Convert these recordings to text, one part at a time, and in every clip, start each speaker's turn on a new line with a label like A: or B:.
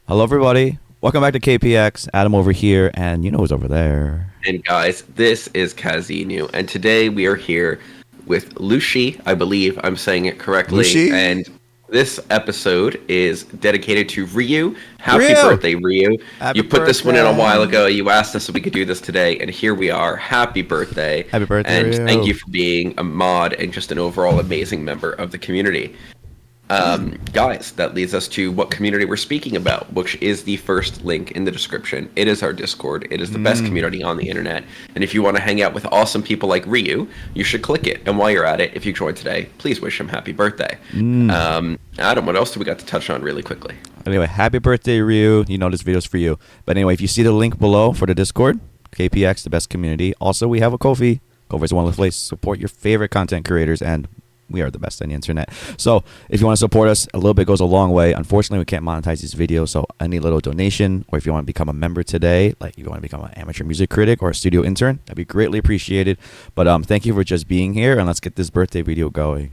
A: Hello, everybody. Welcome back to KPX. Adam over here, and you know who's over there.
B: And guys, this is Kazinu, and today we are here with Lucii. I believe I'm saying it correctly.
A: Lucii?
B: And this episode is dedicated to Ryu. Happy
A: Ryu!
B: birthday, Ryu.
A: Happy
B: You put this one in a while
A: birthday!
B: ago. You asked us if we could do this today, and here we are. Happy birthday.
A: Happy birthday,
B: And thank
A: Ryu.
B: you for being a mod and just an overall amazing member of the community. Guys, that leads us to what community we're speaking about, which is the first link in the description. It is our Discord. It is the best community on the internet. And if you want to hang out with awesome people like Ryu, you should click it. And while you're at it, if you join today, please wish him happy birthday. Adam, what else do we got to touch on really quickly?
A: Anyway, happy birthday, Ryu. You know this video's for you. But anyway, if you see the link below for the Discord, KPX, the best community. Also, we have a Ko-fi. Ko-fi is one of the places to support your favorite content creators, and we are the best on the internet. So if you want to support us, a little bit goes a long way. Unfortunately, we can't monetize these videos, so any little donation, or if you want to become a member today, like if you want to become an amateur music critic or a studio intern, that'd be greatly appreciated. But thank you for just being here, and let's get this birthday video going.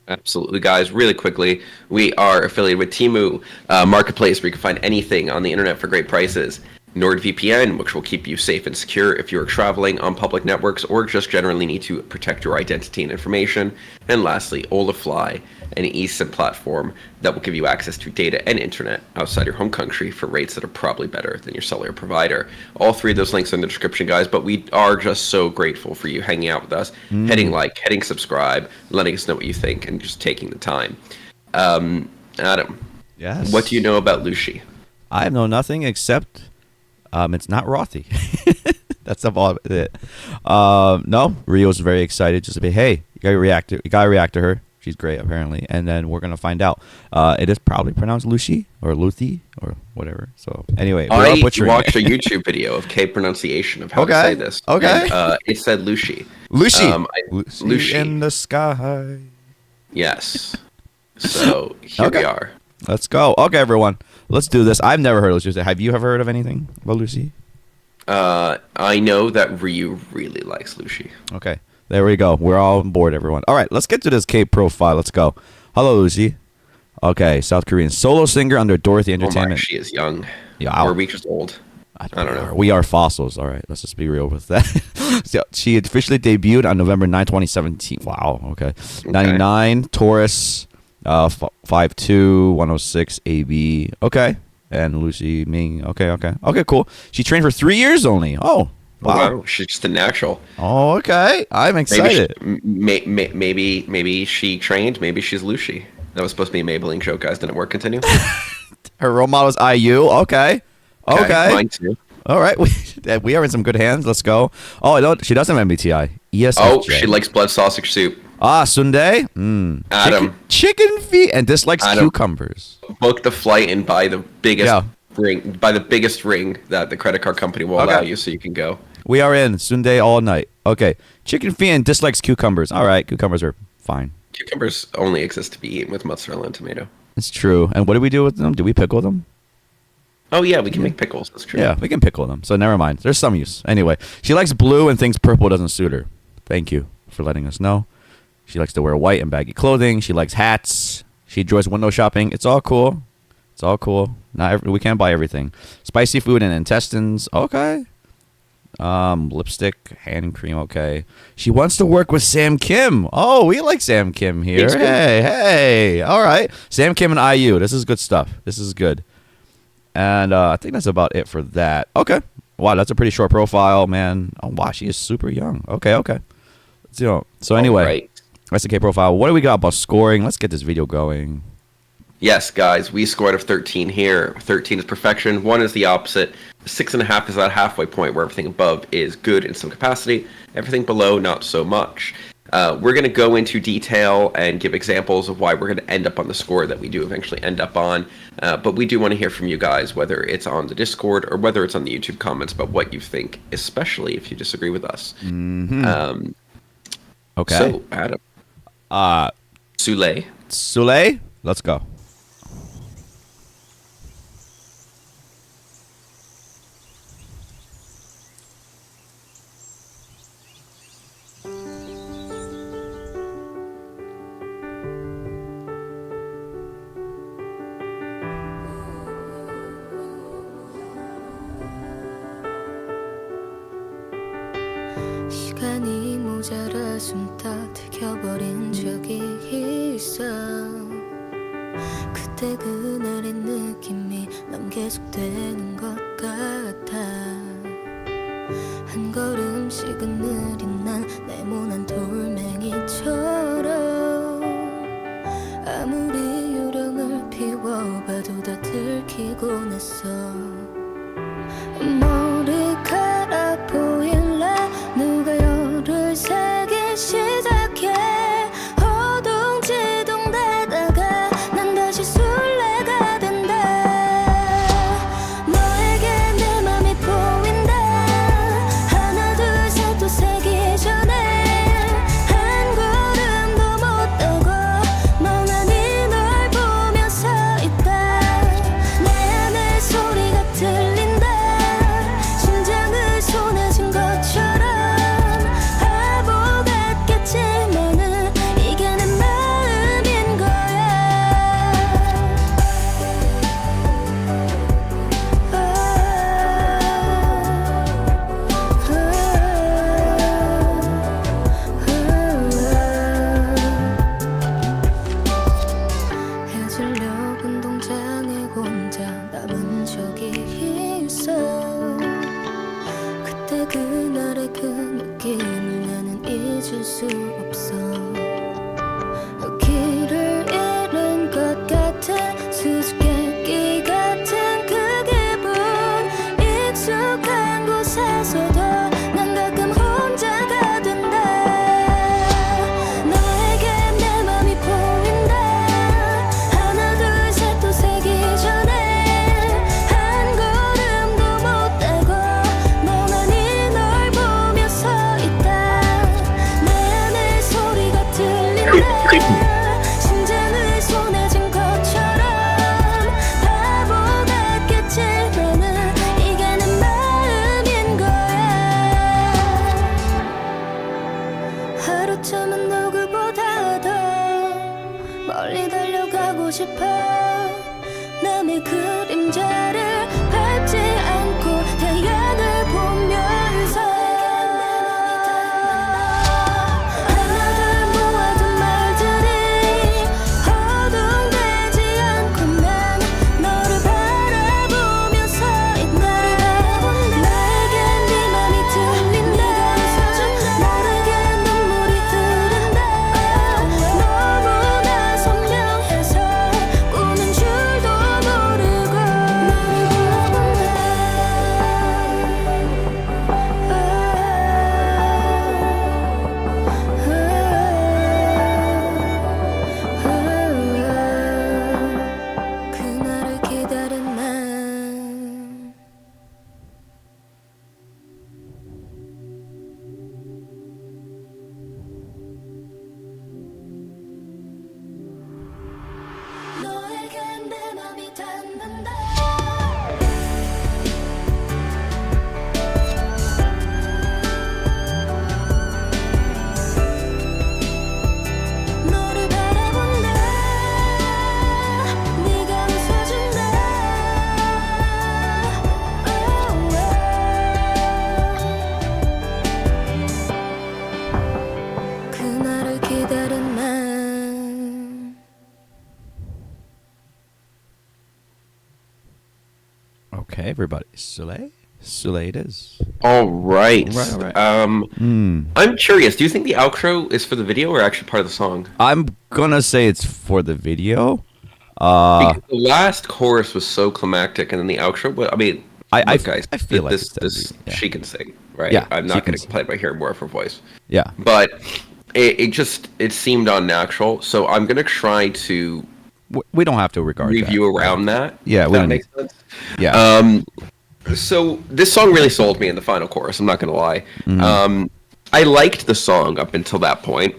B: Absolutely, guys. Really quickly, we are affiliated with Temu Marketplace, where you can find anything on the internet for great prices. NordVPN, which will keep you safe and secure if you're traveling on public networks or just generally need to protect your identity and information. And lastly, Olafly, an eSIM platform that will give you access to data and internet outside your home country for rates that are probably better than your cellular provider. All three of those links are in the description, guys, but we are just so grateful for you hanging out with us, hitting subscribe, letting us know what you think, and just taking the time. Adam,
A: Yes.
B: what do you know about Lucii?
A: I know nothing except it's not Rothy. That's about it. No, Rio's very excited just to be, hey, you gotta react to her. She's great, apparently. And then we're gonna find out. It is probably pronounced Lucii or Luthi or whatever. So anyway, we're all
B: I
A: butchering
B: watched a
A: it.
B: YouTube video of K pronunciation of how to
A: Okay,
B: say this.
A: okay.
B: And, it said Lucii.
A: Lucy.
B: Lucii.
A: Lucy in the sky.
B: Yes. So here we
A: Okay.
B: are.
A: Let's go. Okay, everyone. Let's do this. I've never heard of Lucy. Have you ever heard of anything about Lucy?
B: I know that Ryu really likes Lucii.
A: Okay. There we go. We're all on board, everyone. All right, let's get to this K profile. Let's go. Hello, Lucy. Okay, South Korean solo singer under Dorothy
B: Oh my,
A: Entertainment.
B: she is young.
A: Yeah,
B: Or are we just old? I don't know.
A: We are fossils. All right, let's just be real with that. So, she officially debuted on November 9, 2017. Wow, okay. 99, Taurus, 5'2", 106, AB. Okay. And Lucy Ming. Okay. Okay, cool. She trained for 3 years only. Oh, wow.
B: Wow, she's just a natural.
A: Oh, okay. I'm excited.
B: Maybe she trained. Maybe she's Lucii. That was supposed to be a Maybelline joke, guys. Didn't work. Continue.
A: Her role model is IU. Okay.
B: Mine too.
A: All right. We are in some good hands. Let's go. Oh, no, she does have MBTI. ESFJ.
B: Oh, she likes blood sausage soup.
A: Ah, Sunday.
B: Adam.
A: Chicken feet and dislikes
B: Adam.
A: cucumbers.
B: Book the flight and buy the biggest
A: Yeah.
B: ring that the credit card company will allow you, so you can go.
A: We are in Sunday all night. Okay. Chicken feet and dislikes cucumbers. All right. Cucumbers are fine.
B: Cucumbers only exist to be eaten with mozzarella and tomato.
A: It's true. And what do we do with them? Do we pickle them?
B: Oh yeah, we can make pickles. That's true.
A: Yeah, we can pickle them. So never mind. There's some use. Anyway, she likes blue and thinks purple doesn't suit her. Thank you for letting us know. She likes to wear white and baggy clothing. She likes hats. She enjoys window shopping. It's all cool. It's all cool. We can't buy everything. Spicy food and intestines. Okay. Lipstick, hand cream. Okay. She wants to work with Sam Kim. Oh, we like Sam Kim here.
B: Thanks,
A: Hey. All right. Sam Kim and IU. This is good stuff. This is good. And I think that's about it for that. Okay. Wow, that's a pretty short profile, man. Oh, wow, she is super young. Okay. So anyway,
B: Right.
A: that's the K profile. What do we got about scoring? Let's get this video going.
B: Yes, guys, we scored a 13 here. 13 is perfection. 1 is the opposite. 6.5 is that halfway point where everything above is good in some capacity. Everything below, not so much. We're going to go into detail and give examples of why we're going to end up on the score that we do eventually end up on. But we do want to hear from you guys, whether it's on the Discord or whether it's on the YouTube comments, about what you think, especially if you disagree with us.
A: Okay.
B: So, Adam. SULLAE.
A: SULLAE, let's go.
C: 가슴 다 튀겨버린 적이 있어. 그때 그날의 느낌이 넌 계속되는 것 같아. 한 걸음씩은 느린 난 네모난 돌멩이처럼 아무리 요령을 피워봐도 다 들키고 났어. 머리카락 보일래? 누가 열을 새기 시작해. 허둥지둥대다가 난 다시 술래가 된다. 너에게 내 맘이 보인다. 하나 둘 셋 또 세기 전에 한 걸음도 못 떠고 멍하니 널 보며 서 있다. 내 안에 소리가 들린다. 심장을 손에 쥔 것처럼 바보 같겠지만은 이게 내 마음인 거야. 해질녘 운동장에 혼자 남은 적이 있어. 그때 그날의 그 느낌을 나는 잊을 수 없어. 길을 잃은 것 같은 수수께끼 같은 그 기분. 익숙한 곳에서도 난 가끔 혼자가 된다. 너에게 내 맘이 보인다. 하나 둘 셋 또 세기 전에 한 걸음도 못 떼고 멍하니 널 보며 서 있다. 내 안에 소리가 들린다. 심장을 손에 쥔 것처럼 바보 같겠지만은 이게 내 마음인 거야. 하루쯤은 누구보다 더 멀리 달려가고 싶어. 남의 그림자를 밟지 않고 태양을 보면서 하나둘 모아둔 말들이 허둥대지 않고 난 너를 바라보며 서 있다. 나에겐 네 맘이 들린다. 모르게 눈물이 흐른다. 너무나 선명해서 꾸는 줄도 모르고 너를 불러본다. 그날을 기다린 난 너에겐 내 맘이 닿는다. 너를 바라본다. 네가 웃어준다. 그날을 기다린 난
A: Okay, everybody. SULLAE? SULLAE it is.
B: All right.
A: Right.
B: I'm curious. Do you think the outro is for the video or actually part of the song?
A: I'm gonna say it's for the video.
B: Because the last chorus was so climactic, and then the outro. Well, I mean,
A: I
B: look, guys,
A: feel like
B: this
A: it's definitely- yeah.
B: she can sing, right?
A: Yeah,
B: I'm
A: she
B: not
A: can
B: going to
A: sing.
B: complain by hearing more of her voice,
A: Yeah.
B: but it seemed unnatural. So I'm going to try to
A: We don't have to regard
B: review
A: that.
B: around that.
A: Yeah,
B: if
A: we
B: that
A: don't
B: makes sense.
A: Yeah.
B: So this song really sold me in the final chorus. I'm not going to lie. I liked the song up until that point.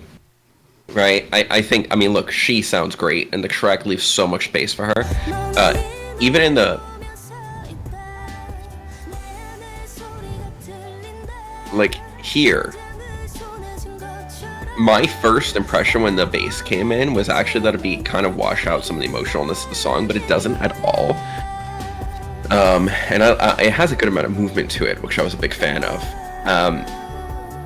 B: Right? I think, I mean, look, she sounds great, and the track leaves so much space for her. Even in the, like, here, my first impression when the bass came in was actually that it'd be kind of wash out some of the emotionalness of the song, but it doesn't at all. And it has a good amount of movement to it, which I was a big fan of.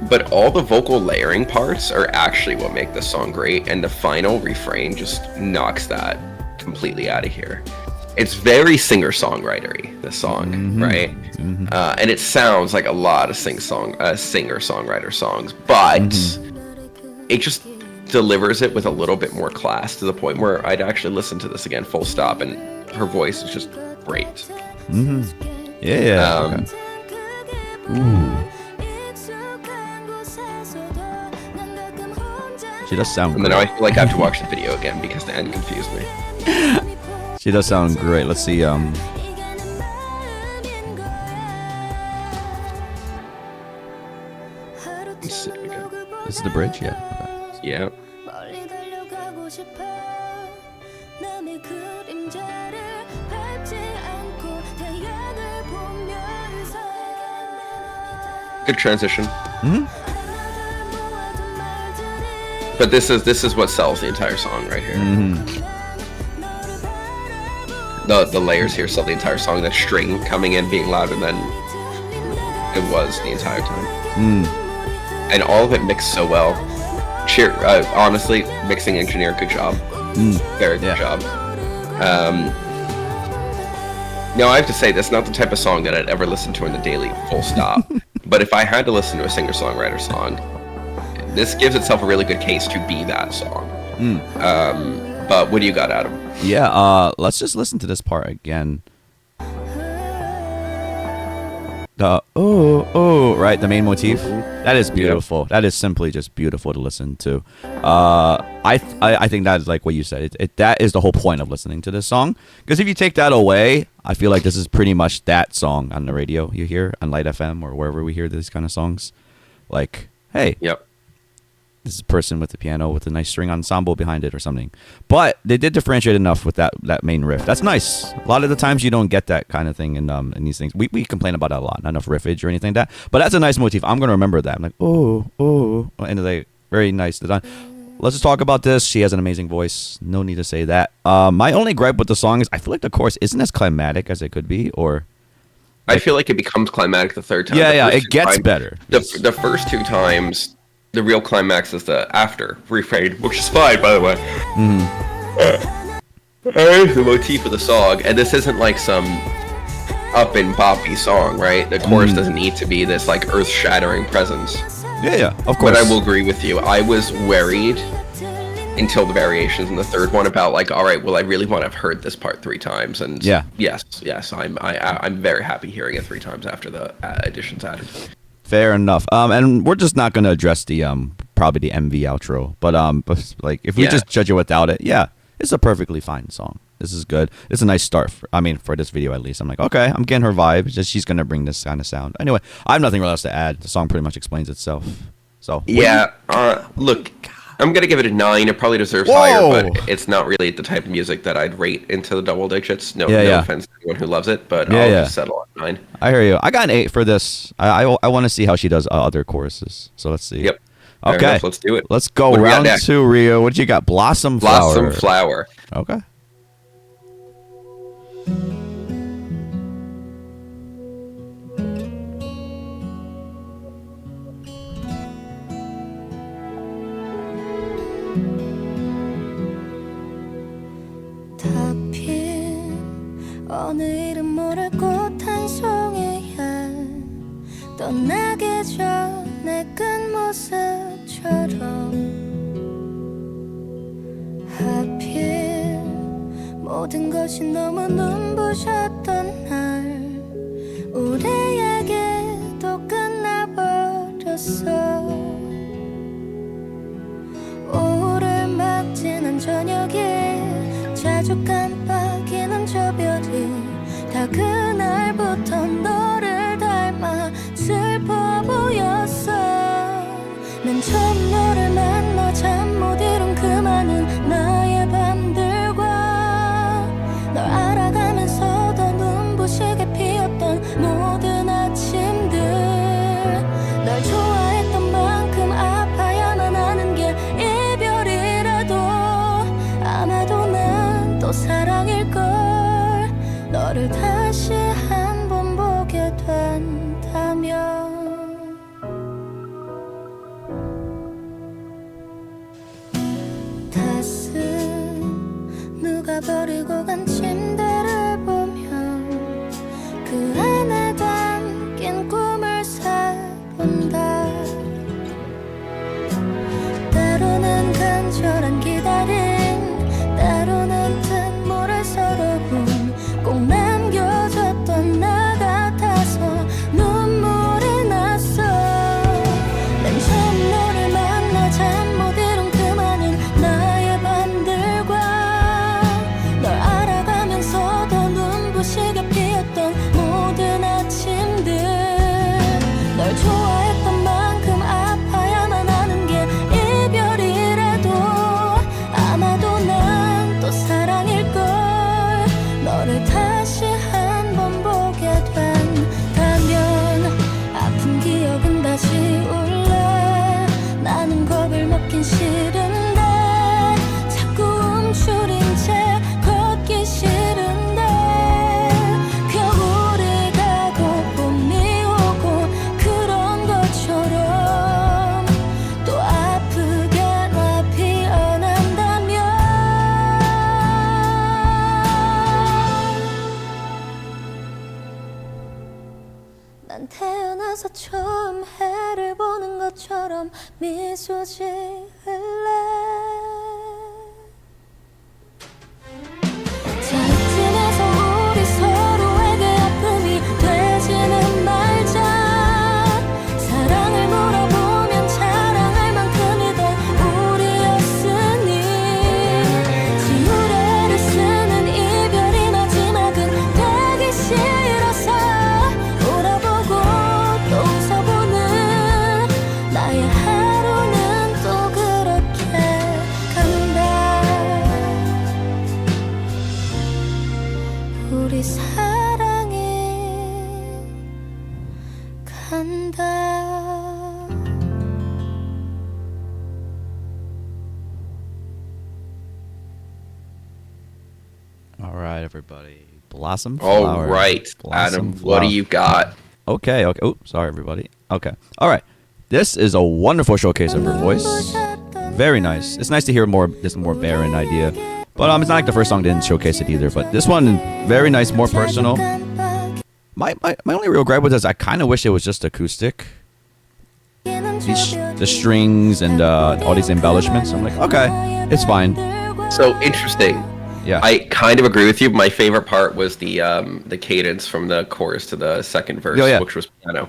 B: but all the vocal layering parts are actually what make the song great, and the final refrain just knocks that completely out of here. It's very singer-songwritery, this song, right? And it sounds like a lot of singer-songwriter songs, but it just delivers it with a little bit more class, to the point where I'd actually listen to this again full stop, and her voice is just great.
A: Yeah. Ooh. She does sound
B: And
A: great.
B: then I feel like I have to watch the video again because the end confused me.
A: She does sound great. Let's see.
B: Let's see again.
A: This is the bridge? Yeah. Okay.
B: Yeah.
C: 멀리 달려가고 싶어 남의 그림자를 밟지 않고 태양을 보면서
B: Good transition.
C: 모아둔 말들이
B: But this is what sells the entire song right here.
C: 너를 바라보고
B: The layers here sell the entire song. That string coming in, being louder than it was the entire time, and all of it mixed so well. Honestly, mixing engineer, good job. Very good job. Now I have to say, that's not the type of song that I'd ever listen to in the daily, full stop. But if I had to listen to a singer-songwriter song, this gives itself a really good case to be that song. But what do you got, Adam?
A: Yeah, let's just listen to this part again. The right, the main motif. That is beautiful. That is simply just beautiful to listen to. I think that is like what you said. That is the whole point of listening to this song. Because if you take that away, I feel like this is pretty much that song on the radio you hear on Light FM or wherever we hear these kind of songs. Like, hey,
B: Yep.
A: this is a person with the piano with a nice string ensemble behind it or something. But they did differentiate enough with that main riff. That's nice. A lot of the times you don't get that kind of thing in these things. We complain about that a lot. Not enough riffage or anything like that. But that's a nice motif. I'm going to remember that. I'm like, and they very nice design. Let's just talk about this. She has an amazing voice. No need to say that. My only gripe with the song is I feel like the chorus isn't as climatic as it could be, or
B: I feel like it becomes climatic the third time.
A: Yeah,
B: The
A: yeah,
B: first
A: it
B: two
A: gets
B: times-
A: better.
B: The first two times, the real climax is the after refrain, which is fine, by the way. The motif of the song, and this isn't like some up and boppy song, right? The chorus doesn't need to be this like earth-shattering presence.
A: yeah, of course.
B: But I will agree with you. I was worried until the variations in the third one about like, all right, well, I really want to have heard this part 3 times, and
A: Yeah.
B: yes, I'm very happy hearing it 3 times after the additions added.
A: Fair enough. And we're just not going to address the probably the MV outro, but like if we
B: Yeah.
A: just judge it without it, yeah, it's a perfectly fine song. This is good. It's a nice start. For this video at least. I'm like, okay, I'm getting her vibe. Just she's gonna bring this kind of sound. Anyway, I have nothing else to add. The song pretty much explains itself. So
B: Yeah, look, I'm gonna give it a 9. It probably deserves
A: Whoa.
B: higher, but it's not really the type of music that I'd rate into the double digits. No
A: Yeah.
B: offense to anyone who loves it, but
A: Yeah,
B: I'll
A: yeah.
B: just settle on 9.
A: I hear you. I got an 8 for this. I want to see how she does other choruses. So let's see.
B: Yep. Fair
A: Okay.
B: enough, let's do it.
A: Let's go.
B: What do we got
A: Round
B: next?
A: 2, Rio. What you got? Blossom Flower.
B: Blossom Flower.
A: Okay.
C: 다핀 어느 이름 모를 꽃 한 송이에 떠나기 전에 끈 모습처럼 하필 모든 것이 너무 눈부셨던 날 우리에게도 끝나버렸어 오후를 막 지난 저녁에 자주 깜빡이는 저 별이 다 그날부터 너를 닮아 슬퍼 보였어 맨 처음 너를 만나 잠 못 이룬 그 많은 나의 밤들과 널 알아가면서도 눈부시게 피었던 모든 아침들 널 좋아했던 만큼 아파야만 하는 게 이별이라도 아마도 난 또 사랑일걸 너를 다시 한 번 보게 된다면 난 태어나서 처음 해를 보는 것처럼 미소 지을래 짝짓해서 우리 서로에게 아픔이 되지는 말자 사랑을 물어보면 자랑할 만큼이던 우리였으니 지우려 애를 쓰는 이별이 마지막은 되기 싫어서 울어보고 또 웃어보는 나의 하루는 또 그렇게 간다 우리 사랑이 간다
A: All right, everybody. Blossom
B: All
A: Flower.
B: right,
A: Blossom
B: Adam, what do
A: Flower.
B: you got?
A: Okay. Oh, sorry, everybody. Okay. All right. This is a wonderful showcase of her voice. Very nice. It's nice to hear this more barren idea. But it's not like the first song didn't showcase it either. But this one, very nice, more personal. My only real gripe with this, I kind of wish it was just acoustic. The strings and all these embellishments. I'm like, okay, it's fine.
B: So interesting.
A: Yeah.
B: I kind of agree with you. My favorite part was the cadence from the chorus to the second verse, which was piano.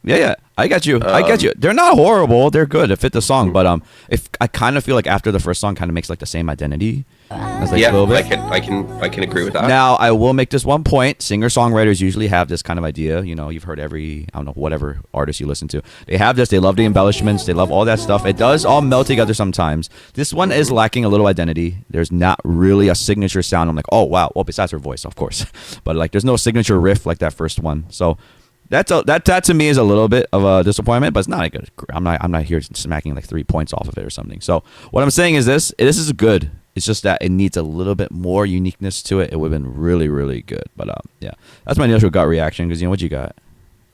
A: Yeah, I get you. I get you. They're not horrible. They're good. It fit the song. But if I kind of feel like after the first song, kind of makes like the same identity. Like
B: Yeah,
A: a little bit.
B: I can agree with that.
A: Now I will make this one point. Singer-songwriters usually have this kind of idea. You know, you've heard every whatever artist you listen to. They have this. They love the embellishments. They love all that stuff. It does all meld together sometimes. This one is lacking a little identity. There's not really a signature sound. I'm like, oh wow. Well, besides her voice, of course, but like, there's no signature riff like that first one. So. That to me is a little bit of a disappointment, but it's not a good. I'm not here smacking like 3 points off of it or something. So what I'm saying is this is good. It's just that it needs a little bit more uniqueness to it. It would have been really, really good. But yeah, that's my initial gut reaction. Because what you got?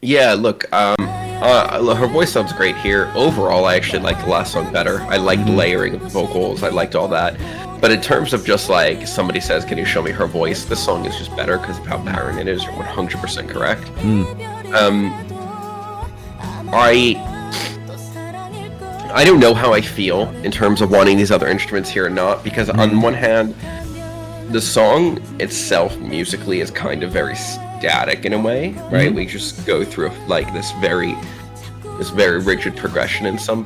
B: Yeah, look, her voice sounds great here. Overall, I actually like the last song better. I liked the layering of the vocals. I liked all that. But in terms of just like somebody says, can you show me her voice? This song is just better because of how barren it is. You're 100% correct. I don't know how I feel in terms of wanting these other instruments here or not, because on one hand, the song itself musically is kind of very static in a way, right? We just go through like this very rigid progression in some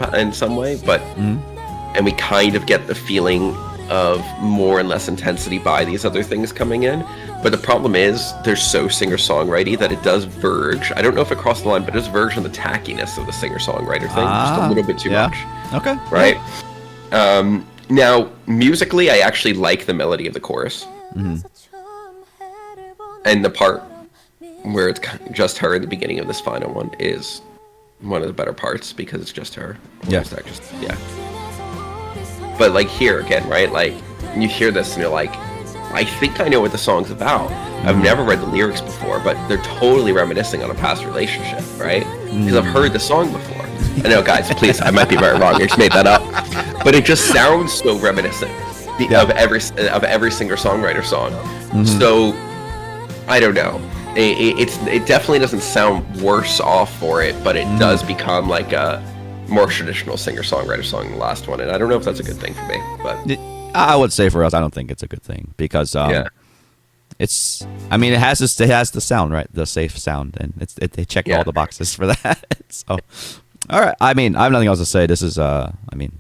B: way, but and we kind of get the feeling of more and less intensity by these other things coming in. But the problem is they're so singer-songwriter that it does verge. I don't know if it crossed the line, but it does verge on the tackiness of the singer-songwriter thing just a little bit too much.
A: Okay.
B: Right? Now, musically, I actually like the melody of the chorus. And the part where it's just her in the beginning of this final one is one of the better parts because it's just her.
A: Yeah.
B: But like here again, right? Like you hear this and you're like, I think I know what the song's about. I've never read the lyrics before, but they're totally reminiscing on a past relationship, right? Because I've heard the song before. I know, guys, please, I might be very wrong. I just made that up, but it just sounds so reminiscent of every singer-songwriter song. So I don't know. It definitely doesn't sound worse off for it, but it does become like a more traditional singer-songwriter song than the last one, and I don't know if that's a good thing for me. But
A: I would say for us, I don't think it's a good thing because it's. I mean, it has the sound, right? The safe sound, and they check all the boxes for that. So, all right. I mean, I have nothing else to say. This is. I mean,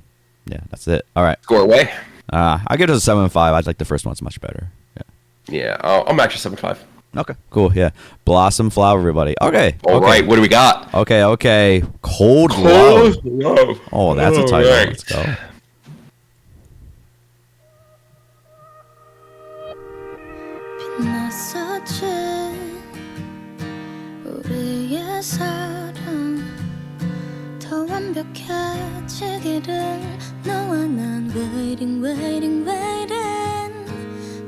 A: yeah, that's it. All right.
B: Score away.
A: I give it a 7.5. I like the first one's much better.
B: Yeah. I'll match a 7.5.
A: Okay, cool. Yeah, Blossom Flower, everybody. Okay.
B: All right. What do we got?
A: Okay. Cold Love. Oh, that's a title.
B: Right.
A: Let's go.
C: 빛났었지 우리의 사랑 더 완벽해지기를 너와 난 waiting waiting waiting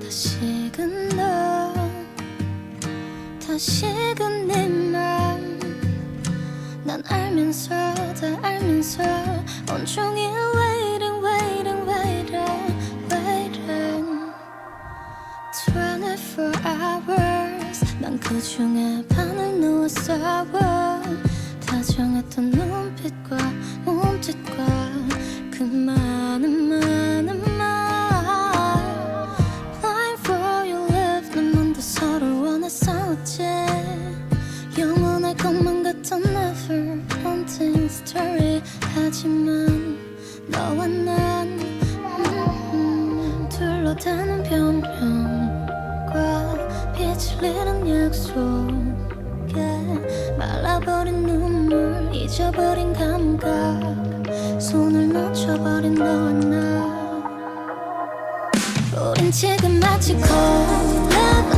C: 다시금 너 다시금 네 맘 난 알면서 다 알면서 온종일 waiting waiting waiting waiting 24 hours 난 난 그중에 반을 놓았어. 다정했던 눈빛과 몸짓과 그 많은 말. Blind for your love. 난 먼저 서로 원해 싸웠지. 영원할 것만 같던 never ending story. 하지만 너와 난 둘러대는 변명과 빛을 잃은 약속에 말라버린 눈물 잊어버린 감각 손을 놓쳐버린 너와 나. 우린 지금 마치 cold love.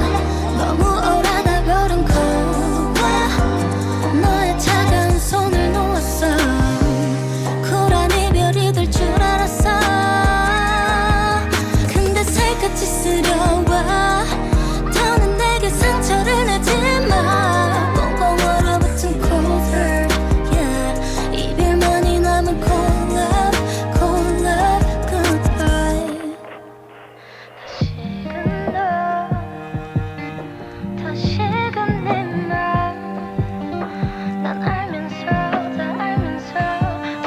C: 너무 오래다 버린 cold love. 너의 차가운 손을 놓았어. 쿨한 이별이 될 줄 알았어. 근데 살갗이 쓰려와. 더는 내게 상처를 내지 마. 꽁꽁 얼어붙은 cold heart. Yeah. 이별만이 남은 cold love. Cold love goodbye. 다시금 내 말. 난 알면서 다 알면서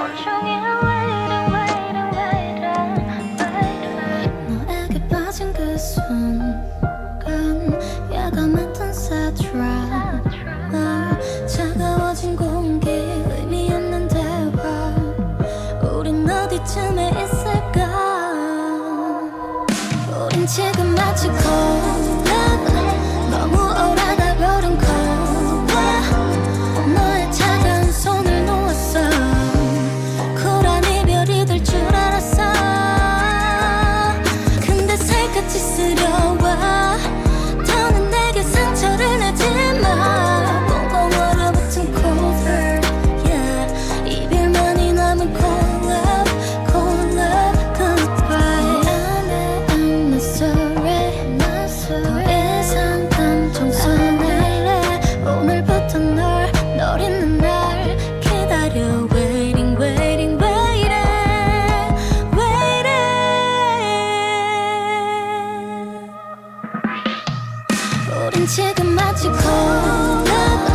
C: 온종일 waiting. 너에게 빠진 그 순간 야감했던 sad drive. 차가워진 공기 의미 없는 대화. 우린 어디쯤에 있을까. 우린 지금 마치 cold love. 너무 오래다 버린 cold love. 너의 차가운 손을 놓았어. 쿨한 이별이 될 줄 알았어. 근데 살갗이 쓰려와. 더는 내게 상처를 내지 마. 꽁꽁 얼어붙은 cold heart. Yeah. 이별만이 남은 cold love. Cold love goodbye. I'm not sorry. 더 이상 감정 써낼래. 오늘부터 널 잊는 날 기다려. Waiting waiting waiting waiting. 우린 지금 마치 cold love.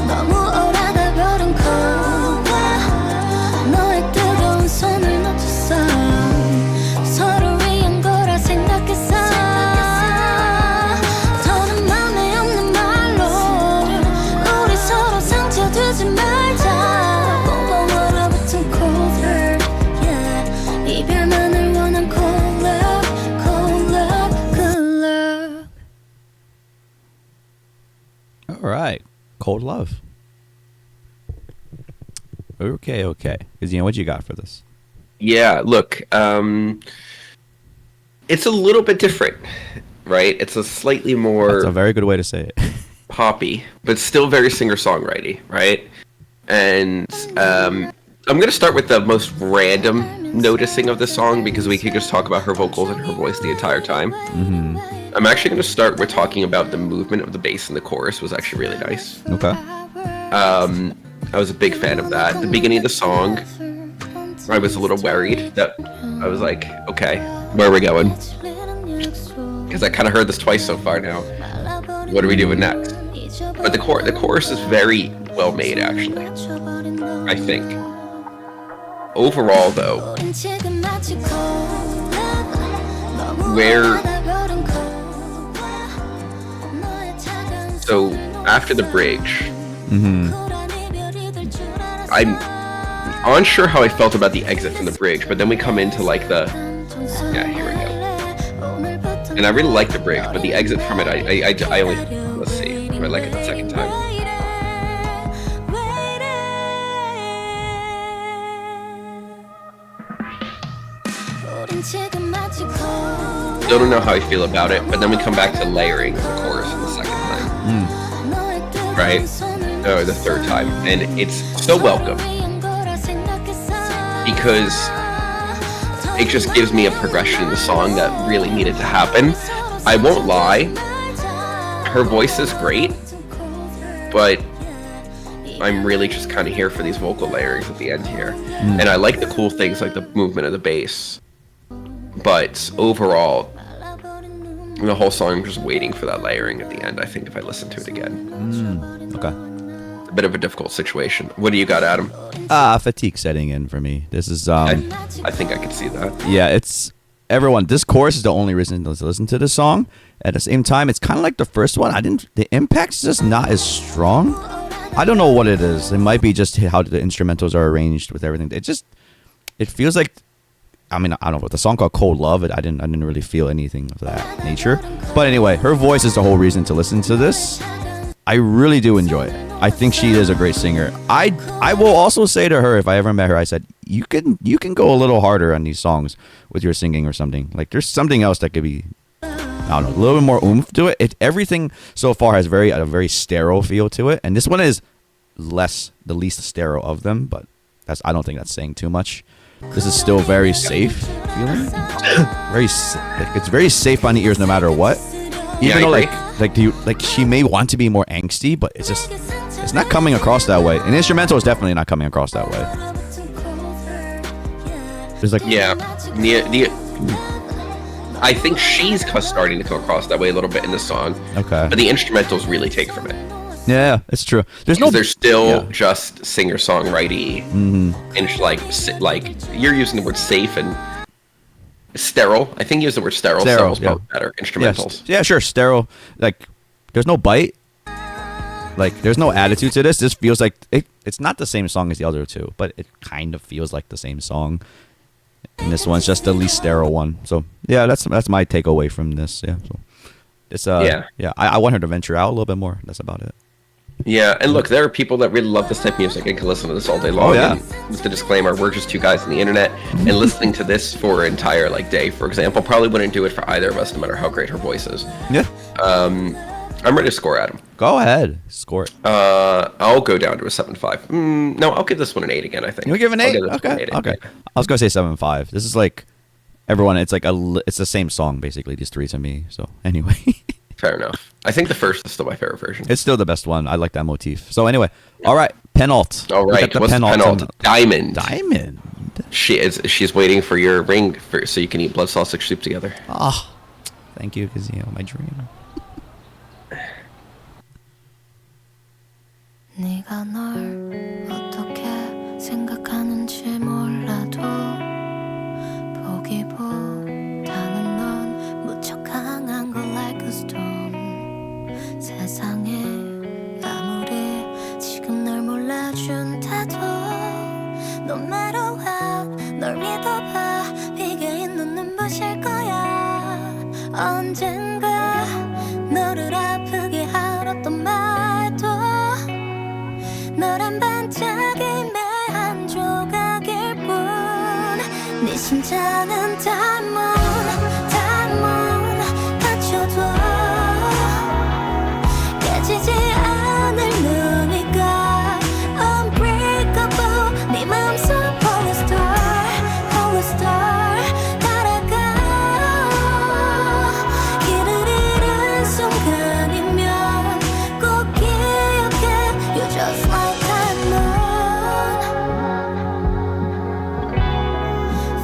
C: 너무 오래다 버린 cold love. 너의 뜨거운 손을 놓쳤어. 서로 위한 거라 생각했어. 더는 맘에 없는 말로 우리 서로 상처 주지 말자. 꽁꽁 얼어붙은 cold heart. Yeah. 이별만을 원한 cold love. Cold love good love.
A: All right. Cold love. Okay. Izzy, what you got for this?
B: Yeah, look, it's a little bit different, right? It's a slightly more
A: That's a very good way to say it.
B: poppy, but still very singer-songwriting, right? And I'm gonna start with the most random noticing of the song because we could just talk about her vocals and her voice the entire time.
A: Mm-hmm.
B: I'm actually gonna start with talking about the movement of the bass in the chorus was actually really nice.
A: Okay.
B: I was a big fan of that. The beginning of the song, I was a little worried that I was like, okay, where are we going? Because I kind of heard this twice so far now. What are we doing next? But the chorus is very well made, actually. I think. Overall, though, so after the bridge, I'm unsure how I felt about the exit from the bridge, but then we come into like the, yeah, here we go. And I really like the bridge, but the exit from it, I only, let's see, I like it the second time. Still don't know how I feel about it, but then we come back to layering the chorus the second time. Right? Or the third time. And it's so welcome. Because it just gives me a progression in the song that really needed to happen. I won't lie, her voice is great, but I'm really just kind of here for these vocal layers at the end here. And I like the cool things like the movement of the bass. But overall, And the whole song, I'm just waiting for that layering at the end, I think, if I listen to it again.
A: Okay.
B: A bit of a difficult situation. What do you got, Adam?
A: Fatigue setting in for me. This is
B: I think I can see that.
A: yeah, it's everyone. This chorus is the only reason to listen to this song. At the same time, it's kind of like the first one. The impact's just not as strong. I don't know what it is. It might be just how the instrumentals are arranged with everything. It feels like, I mean, I don't know, with the song called Cold Love, I didn't really feel anything of that nature. But anyway, her voice is the whole reason to listen to this. I really do enjoy it. I think she is a great singer. I will also say to her, if I ever met her, I said, you can go a little harder on these songs with your singing or something. Like, there's something else that could be, I don't know, a little bit more oomph to it. Everything so far has a very sterile feel to it, and this one is the least sterile of them. But I don't think that's saying too much. This is still very safe feeling. It's very safe on the ears no matter what. Even though she may want to be more angsty, but it's not coming across that way. An instrumental is definitely not coming across that way. There's like
B: I think she's starting to come across that way a little bit in the song.
A: Okay.
B: But the instrumentals really take from it.
A: Yeah, it's true. They're
B: still just singer-songwriter-y. And like you're using the word safe and sterile. I think you use the word sterile. Sterile, yeah. Better. Instrumentals.
A: Yeah, sure. Sterile. Like, there's no bite. Like, there's no attitude to this. This feels like it's not the same song as the other two, but it kind of feels like the same song. And this one's just the least sterile one. So yeah, that's my takeaway from this. Yeah. So it's I want her to venture out a little bit more. That's about it.
B: Yeah, and look, there are people that really love this type of music and can listen to this all day long.
A: Oh, yeah.
B: And with the disclaimer, we're just two guys on the internet, and listening to this for an entire day, for example, probably wouldn't do it for either of us, no matter how great her voice is.
A: Yeah.
B: I'm ready to score, Adam.
A: Go ahead, score it.
B: I'll go down to a 7.5. No, I'll give this one an 8 again. I think.
A: You give an 8? Okay. I was gonna say 7.5. This is like everyone. It's like it's the same song basically. These three to me. So anyway.
B: Fair enough. I think the first is still my favorite version.
A: It's still the best one. I like that motif. So anyway, all right, penult.
B: All right, what's the penult? Diamond.
A: Diamond.
B: She's waiting for your ring so you can eat blood sausage soup together.
A: Oh, thank you, because my dream.
C: 네가 널 어떻게 생각하는지 몰라도 보기보다는 넌 무척 강한 걸 like a storm 세상에 아무리 지금 널 몰라준다도 No matter what 널 믿어봐 비게 있는 눈부실 거야 언젠가 너를 아프게 하랬던 말도 너란 반짝임의 한 조각일 뿐 네 심장은 diamond 닫혀도 깨지지 않을 놈이가 unbreakable 네 마음속 holy star 따라가 길을 잃은 순간이면 꼭 기억해 You're just like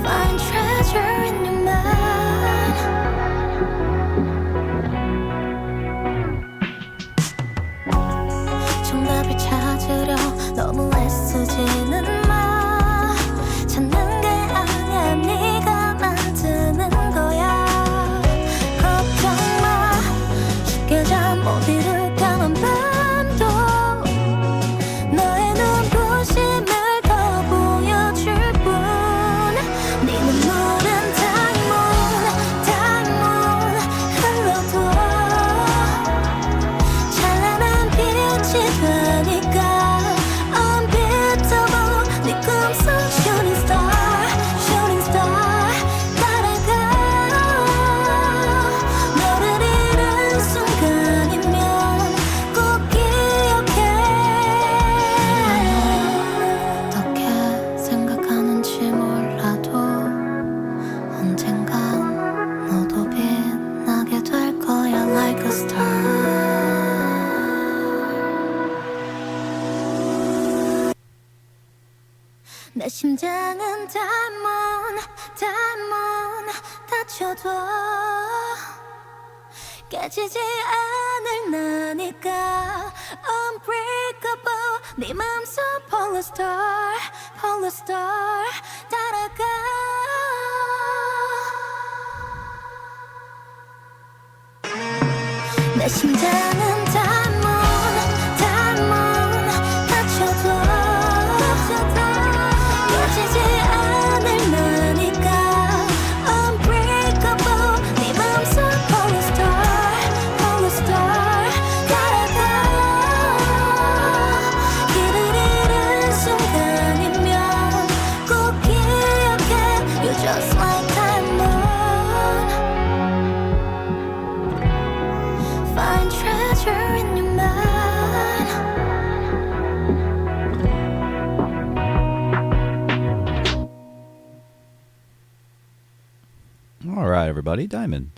C: Find treasure in your mind 정답을 찾으려 너무 애쓰지는 마 찾는 게 아니야 네가 만드는 거야 걱정 마 쉽게 잠 못 이룰 까만 밤도 너의 눈부심을 더 보여줄 뿐 네 눈물은 diamond 흘러도 찬란한 빛이 되니까 unbeatable 네 꿈속 shooting star 따라가 너를 잃은 순간이면 꼭 기억해 어떻게 생각하는지 몰라도 언젠간 너도 빛나게 될 거야 like a star 내 심장은 diamond 닫혀도 깨지지 않을 나니까 unbreakable 네 맘속 polystar polystar 따라가 내 심장은 diamond diamond 갇혀도 깨지지 않을 나니까 unbreakable 네 맘속 polystar polystar 따라가 길을 잃은 순간이면 꼭 기억해 You're just like diamond Find treasure in your mind
A: All right, everybody. Diamond.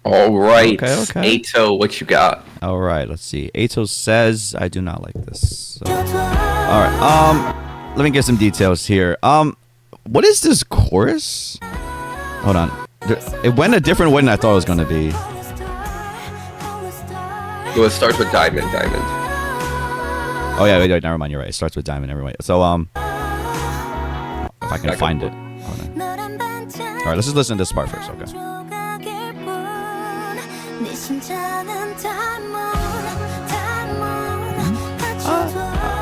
B: All right.
A: Okay.
B: Ato, what you got?
A: All right, let's see. Ato says, I do not like this. So. All right. Let me get some details here. What is this chorus? Hold on. It went a different way than I thought it was going to be.
B: So it starts with diamond.
A: Oh, yeah, wait, never mind. You're right. It starts with diamond every way. So, if I can find it. Hold on. All right, let's just listen to this part first, okay?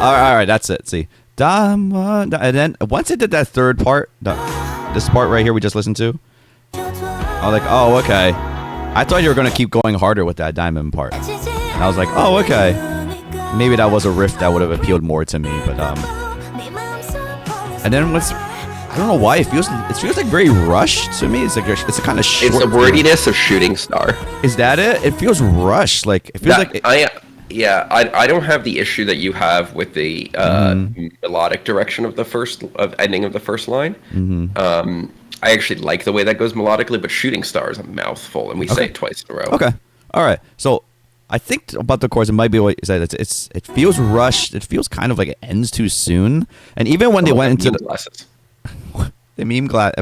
A: All right, that's it. See, diamond, and then once it did that third part, this part right here we just listened to, I was like, oh, okay. I thought you were gonna keep going harder with that diamond part, and I was like, oh, okay. Maybe that was a riff that would have appealed more to me, but and then I don't know why it feels like very rushed to me. It's like it's a kind of short.
B: It's the wordiness of Shooting Star.
A: Is that it? It feels rushed. Like it feels like.
B: I don't have the issue that you have with the melodic direction of ending of the first line.
A: Mm-hmm.
B: I actually like the way that goes melodically, but Shooting Star is a mouthful, and we say it twice in a row.
A: Okay, all right. So I think about the chorus, it might be what you said. It feels rushed. It feels kind of like it ends too soon. And even when they went into the
B: glasses.
A: The meme glass.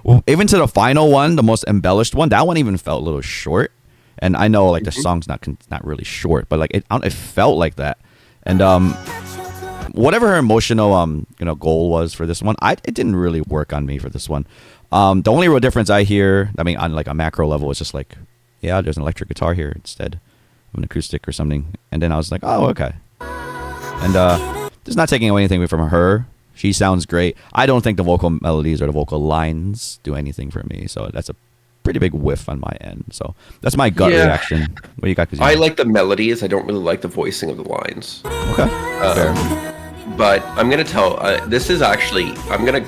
A: Well, even to the final one, the most embellished one, that one even felt a little short. And I know like the song's not really short, but like it felt like that. And whatever her emotional goal was for this one, it didn't really work on me for this one. The only real difference I hear, I mean, on like a macro level, is just like, yeah, there's an electric guitar here instead of an acoustic or something. And then I was like, oh, okay. And just not taking away anything from her. She sounds great. I don't think the vocal melodies or the vocal lines do anything for me. So that's a pretty big whiff on my end. So that's my gut reaction. What do you got?
B: I like the melodies. I don't really like the voicing of the lines.
A: Okay. Fair.
B: But I'm gonna tell. This is actually. I'm gonna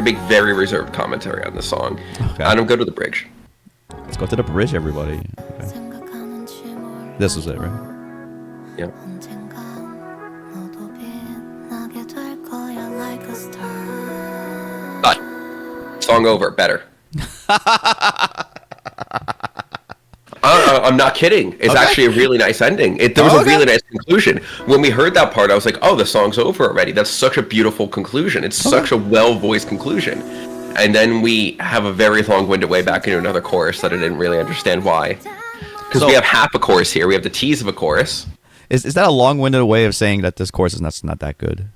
B: make very reserved commentary on this song.
A: Okay.
B: And I'm go to the bridge.
A: Let's go to the bridge, everybody. Okay. This was it, right?
B: Yeah. Song over. Better. I'm not kidding. It's actually a really nice ending. There was a really nice conclusion. When we heard that part, I was like, oh, the song's over already. That's such a beautiful conclusion. It's such a well-voiced conclusion. And then we have a very long-winded way back into another chorus that I didn't really understand why. Because we have half a chorus here. We have the tease of a chorus.
A: Is that a long-winded way of saying that this chorus is not that good?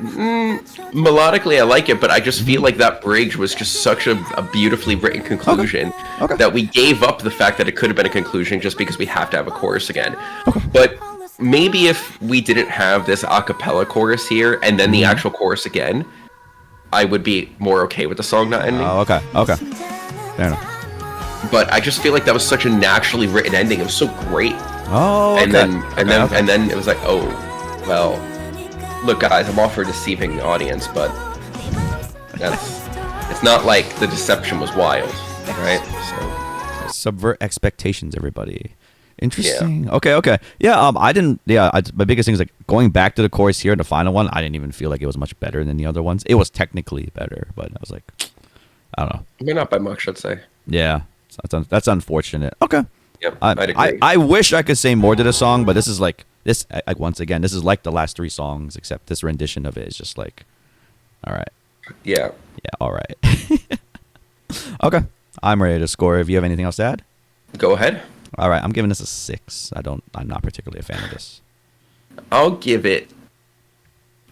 B: Melodically, I like it, but I just feel like that bridge was just such a beautifully written conclusion that we gave up the fact that it could have been a conclusion just because we have to have a chorus again. But maybe if we didn't have this a cappella chorus here and then the actual chorus again, I would be more okay with the song not ending.
A: Oh, okay. Fair enough.
B: But I just feel like that was such a naturally written ending. It was so great.
A: Oh, okay.
B: And then it was like, oh, well. Look, guys, I'm all for deceiving the audience, but it's not like the deception was wild, right? So
A: subvert expectations, everybody. Interesting. Yeah. Okay. Yeah. I didn't. Yeah. My biggest thing is like going back to the chorus here, the final one. I didn't even feel like it was much better than the other ones. It was technically better, but I was like, I don't know.
B: Maybe not by much, I'd say.
A: Yeah. That's unfortunate. Okay.
B: Yep. I'd agree.
A: I wish I could say more to the song, but this is like. Once again, this is like the last three songs, except this rendition of it is just like, all right.
B: Yeah.
A: Yeah, all right. Okay. I'm ready to score. If you have anything else to add?
B: Go ahead.
A: All right, I'm giving this a 6. I'm not particularly a fan of this.
B: I'll give it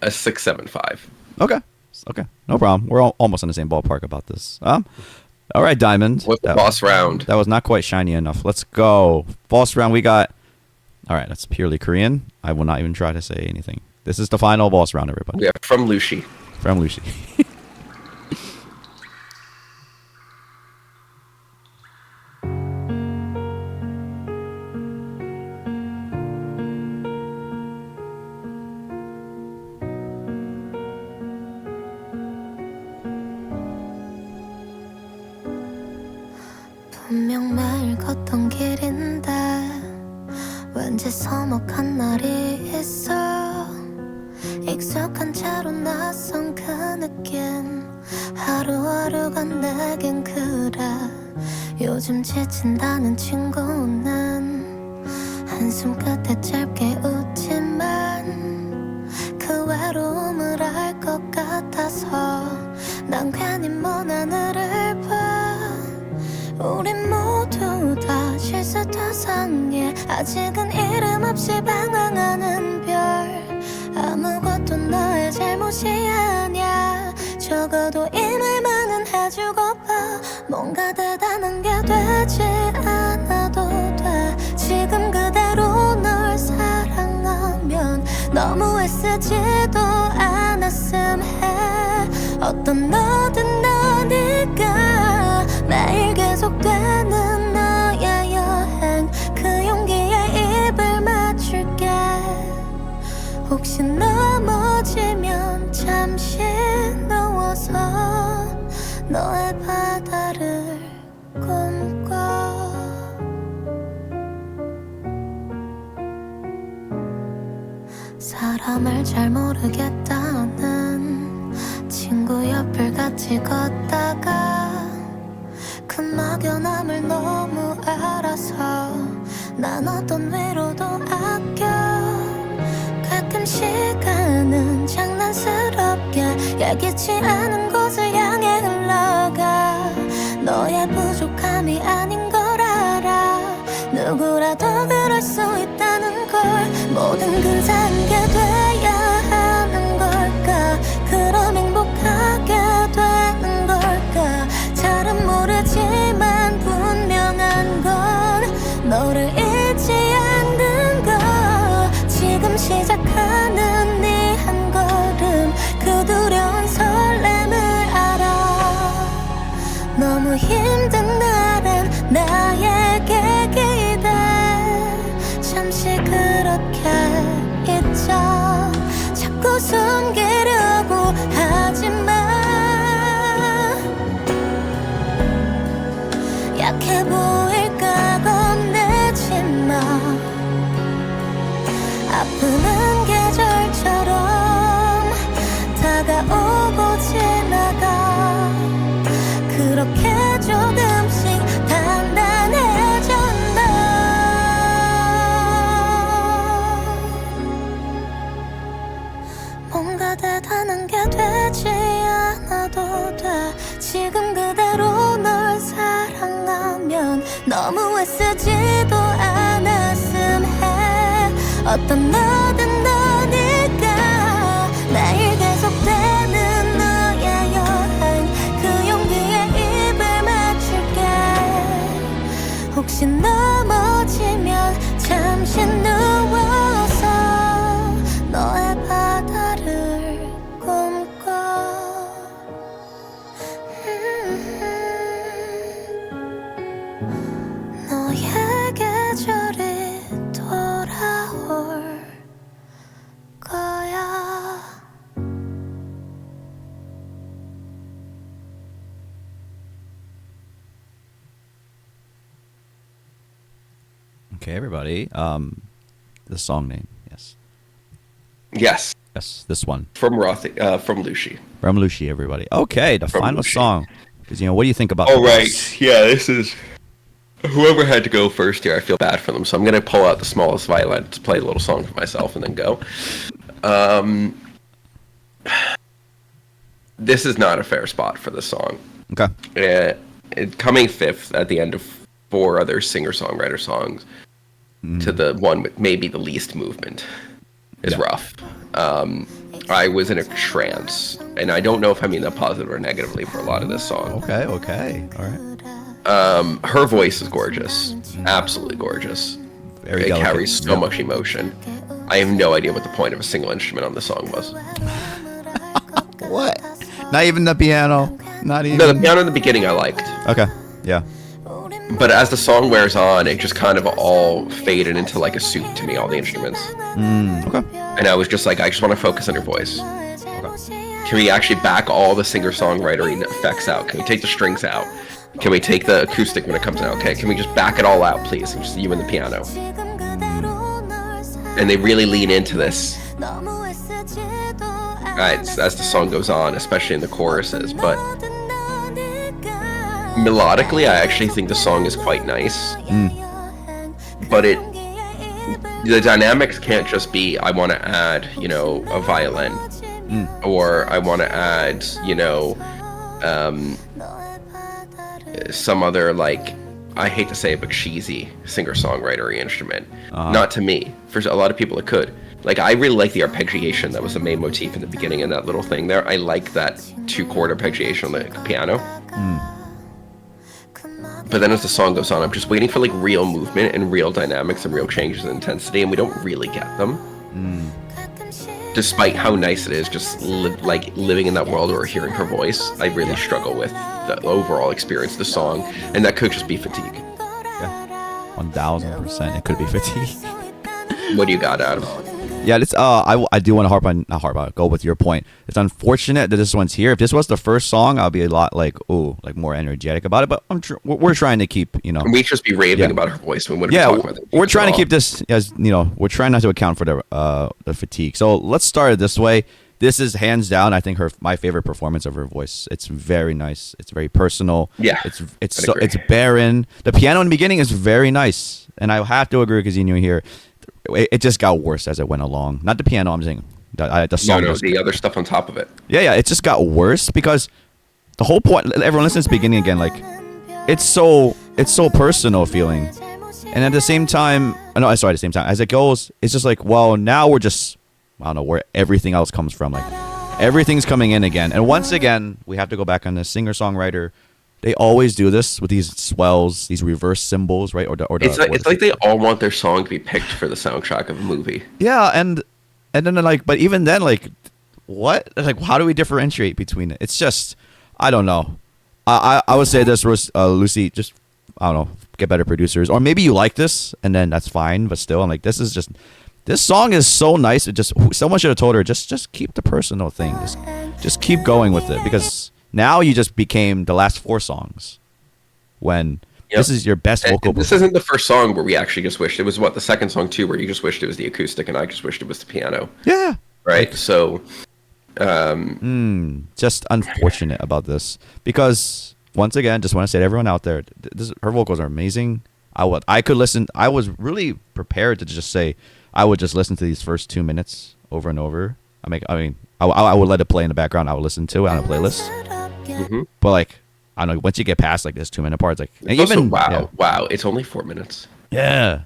B: a 6.75.
A: Okay. Okay. No problem. We're all almost in the same ballpark about this. All right, Diamond.
B: What's the boss round?
A: That was not quite shiny enough. Let's go. Boss round, we got... All right, that's purely Korean. I will not even try to say anything. This is the final boss round, everybody.
B: We have from Lucii.
A: From Lucii.
C: 분명 매일 걷던 길인데 왠지 서먹한 날이 있어 익숙한 채로 낯선 그 느낌 하루하루가 내겐 그래 요즘 지친다는 친구는 한숨 끝에 짧게 웃지만 그 외로움을 알 것 같아서 난 괜히 먼 하늘을 봐 우린 모두 다 실수투성이에 아직은 이름 없이 방황하는 별 아무것도 너의 잘못이 아니야 적어도 이 말만은 해주고파 뭔가 대단한 게 되지 않아도 돼 지금 그대로 널 사랑하면 너무 애쓰지도 않았음 해 어떤 너든 너니까 매일 계속되는 너의 여행 그 용기에 입을 맞출게 혹시 넘어지면 잠시 누워서 너의 바다를 꿈꿔 사람을 잘 모르겠다는 친구 옆을 같이 걷다가 그 막연함을 너무 알아서 난 어떤 위로도 아껴 가끔 시간은 장난스럽게 예기치 않은 곳을 향해 흘러가 너의 부족함이 아닌 걸 알아 누구라도 그럴 수 있다는 걸 모든 근사한 게 돼야 하는 걸까 그럼 행복하게 되는 걸까 잘은 모르지만 분명한 건 너를 잊지 않는 것 지금 시작하는 네 한 걸음 그 두려운 설렘을 알아 너무 힘든 날엔 나에게 기대 잠시 그렇게 있자 자꾸 숨기려고 하지마 약해 보일까 겁내지마 아프는 계절처럼 다가오고 지나가 그렇게 조금씩 단단해졌나 뭔가 대단한 게 되지 않아도 돼 지금 그대로 널 사랑하면 너무 애쓰지도 않았음 해 어떤 너든 너니까 매일 계속되는 너의 여행 그 용기에 입을 맞출게 혹시 넘어지면 잠시 누워서 너의 바다를 꿈꿔 너의 계절이 돌아올 거야
A: Okay, everybody. The song name. Yes.
B: Yes.
A: Yes, this one.
B: From Rothy, from Lucii.
A: From Lucii, everybody. Okay, the
B: From
A: final
B: Lucii.
A: song. Because, what do you think about
B: Oh,
A: this?
B: right. Yeah, this is... Whoever had to go first here, I feel bad for them. So I'm going to pull out the smallest violin to play a little song for myself and then go. This is not a fair spot for this song.
A: Okay.
B: Coming fifth at the end of 4 other singer-songwriter songs to the one with maybe the least movement is rough. I was in a trance, and I don't know if I mean that positive or negatively for a lot of this song.
A: Okay, all right.
B: Her voice is gorgeous, absolutely gorgeous.
A: Very
B: It
A: delicate.
B: carries so much emotion. I have no idea what the point of a single instrument on the song was.
A: What? Not even the piano. Not even.
B: No, the piano in the beginning I liked.
A: Okay. Yeah.
B: But as the song wears on, it just kind of all faded into like a soup to me, all the instruments.
A: Okay.
B: And I was just like, I just want to focus on her voice. Can we actually back all the singer-songwriter effects out? Can we take the strings out? Can we take the acoustic when it comes out? Okay, can we just back it all out, please? And just you and the piano. And they really lean into this as the song goes on, especially in the choruses. But melodically, I actually think the song is quite nice. But the dynamics can't just be, I want to add, a violin. Or I want to add, some other, like, I hate to say it, but cheesy singer-songwriter instrument. Not to me. For a lot of people, it could. Like, I really like the arpeggiation that was the main motif in the beginning and that little thing there. I like that 2-chord arpeggiation on the piano. But then as the song goes on, I'm just waiting for, like, real movement and real dynamics and real changes in intensity, and we don't really get them. Despite how nice it is, just living in that world or hearing her voice, I really struggle with the overall experience of the song, and that could just be fatigue.
A: Yeah. 1000%. It could be fatigue.
B: What do you got, Adam?
A: Yeah, it's I do want to go with your point. It's unfortunate that this one's here. If this was the first song, I'll be a lot more energetic about it. But we're trying to keep,
B: We just be raving about her voice. We wouldn't be talking about it.
A: We're trying to keep this as we're trying not to account for the fatigue. So let's start it this way. This is hands down, I think, my favorite performance of her voice. It's very nice. It's very personal.
B: Yeah,
A: it's barren. The piano in the beginning is very nice, and I have to agree because you knew here. It just got worse as it went along. Not the piano, I'm saying the song.
B: No, the other stuff on top of it.
A: Yeah, it just got worse because the whole point. Everyone listens to the beginning again. Like, it's so personal feeling, and at the same time, as it goes, it's just like, well, now we're just, I don't know where everything else comes from. Like, everything's coming in again, and once again, we have to go back on the singer-songwriter. They always do this with these swells, these reverse symbols, right?
B: It's like they all want their song to be picked for the soundtrack of a movie.
A: Yeah, and then but even then, what? How do we differentiate between it? It's just, I don't know. I would say this was Lucii. Just, I don't know, get better producers, or maybe you like this, and then that's fine. But still, I'm like, this song is so nice. It just, someone should have told her just keep the personal thing. Just keep going with it, because now you just became the last 4 songs when this is your best vocal.
B: This isn't the first song where we actually just wished it was the second song too, where you just wished it was the acoustic and I just wished it was the piano.
A: Yeah.
B: Right. So,
A: just unfortunate about this, because once again, just want to say to everyone out there, her vocals are amazing. I could listen. I was really prepared to just say I would just listen to these first 2 minutes over and over. I would let it play in the background. I would listen to it on a playlist. But I don't know. Once you get past this 2-minute part, it's like, and
B: even wow, it's only 4 minutes.
A: Yeah,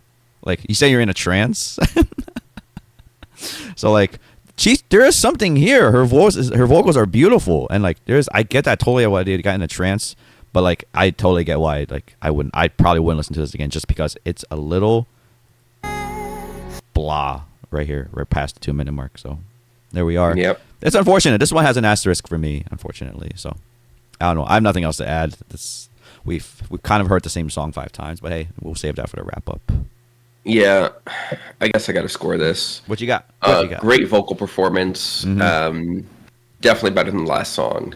A: you say you're in a trance. So there is something here. Her vocals are beautiful, and I get that totally why they got in a trance. But I totally get why I probably wouldn't listen to this again just because it's a little blah right here, right past the 2-minute mark. So there we are.
B: Yep.
A: It's unfortunate. This one has an asterisk for me, unfortunately. So I don't know. I have nothing else to add. We've kind of heard the same song 5 times, but hey, we'll save that for the wrap up.
B: Yeah, I guess I got to score this.
A: What you got?
B: Great vocal performance. Definitely better than the last song.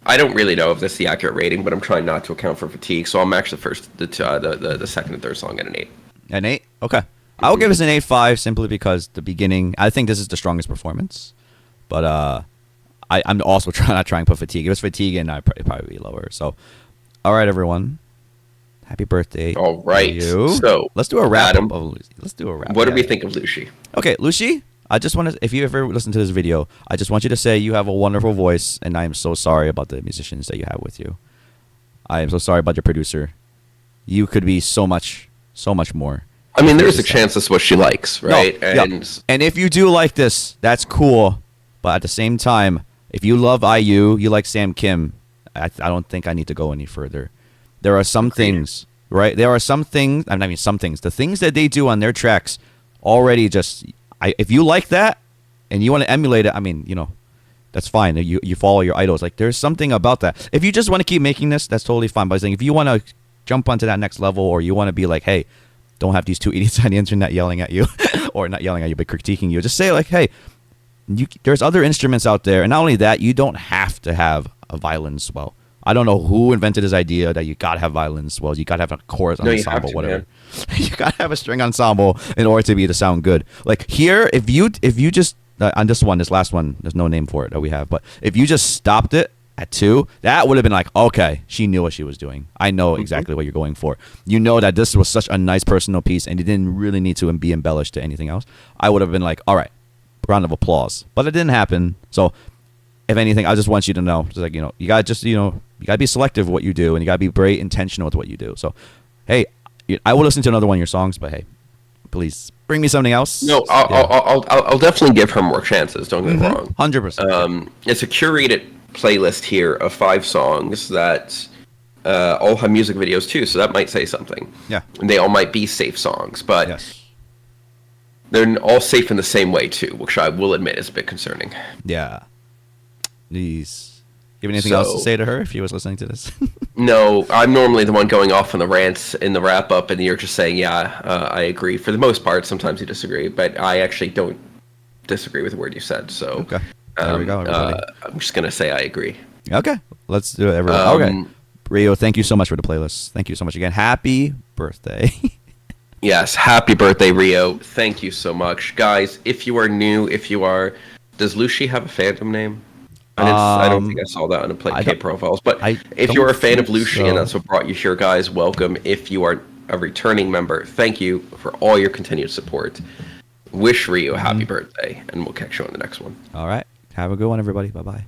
B: I don't really know if this is the accurate rating, but I'm trying not to account for fatigue, so I'm actually the second and third song at an 8.
A: An 8? Okay. I will give this an 8.5 simply because the beginning, I think this is the strongest performance. But I'm also not trying to put fatigue. If it was fatigue, and I'd probably be lower. So, all right, everyone. Happy birthday.
B: All right.
A: You.
B: So,
A: let's do a wrap up of Lucii. Let's do a wrap.
B: What do we think of Lucii?
A: Okay, Lucii, I just want to, if you ever listen to this video, I just want you to say you have a wonderful voice, and I am so sorry about the musicians that you have with you. I am so sorry about your producer. You could be so much more.
B: I mean, there's a chance that's what she likes, right?
A: No, and if you do like this, that's cool. But at the same time, if you love IU, you like Sam Kim, I don't think I need to go any further. There are some things, right? There are some things. I mean, some things. The things that they do on their tracks already just. If you like that and you want to emulate it, I mean, that's fine. You follow your idols. Like, there's something about that. If you just want to keep making this, that's totally fine. But I was saying, if you want to jump onto that next level, or you want to be like, hey, don't have these two idiots on the internet yelling at you, or not yelling at you, but critiquing you. Just say like, hey, there's other instruments out there, and not only that, you don't have to have a violin swell. I don't know who invented this idea that you gotta have violin swells, you gotta have a chorus ensemble, whatever. You gotta have a string ensemble in order to be to sound good. Like here, if you just on this last one, there's no name for it that we have, but if you just stopped it at 2, that would have been like, okay, she knew what she was doing. I know exactly what you're going for. You know that this was such a nice personal piece, and it didn't really need to be embellished to anything else. I would have been like, all right, round of applause, but it didn't happen. So if anything, I just want you to know, just like, you gotta just, you gotta be selective with what you do, and you gotta be very intentional with what you do. So, hey, I will listen to another one of your songs, but hey, please bring me something else.
B: No, I'll definitely give her more chances. Don't get me wrong.
A: 100%.
B: It's a curated playlist here of 5 songs that all have music videos too, so that might say something.
A: Yeah.
B: And they all might be safe songs, but
A: yes,
B: they're all safe in the same way too, which I will admit is a bit concerning.
A: Yeah. Please. You have anything else to say to her if she was listening to this?
B: No, I'm normally the one going off on the rants in the wrap up, and you're just saying, yeah, I agree. For the most part, sometimes you disagree, but I actually don't disagree with the word you said. So
A: okay, there we go, everybody.
B: I'm just gonna say I agree.
A: Okay, let's do it, everyone. Okay, Rio, thank you so much for the playlist. Thank you so much again. Happy birthday.
B: Yes, happy birthday, Rio. Thank you so much, guys. If you are new, does Lucii have a fandom name? I don't think I saw that on the Play K profiles. But if you're a fan of Lucii and that's what brought you here, guys, welcome. If you are a returning member, thank you for all your continued support. Wish Rio a happy birthday, and we'll catch you on the next one.
A: All right. Have a good one, everybody. Bye-bye.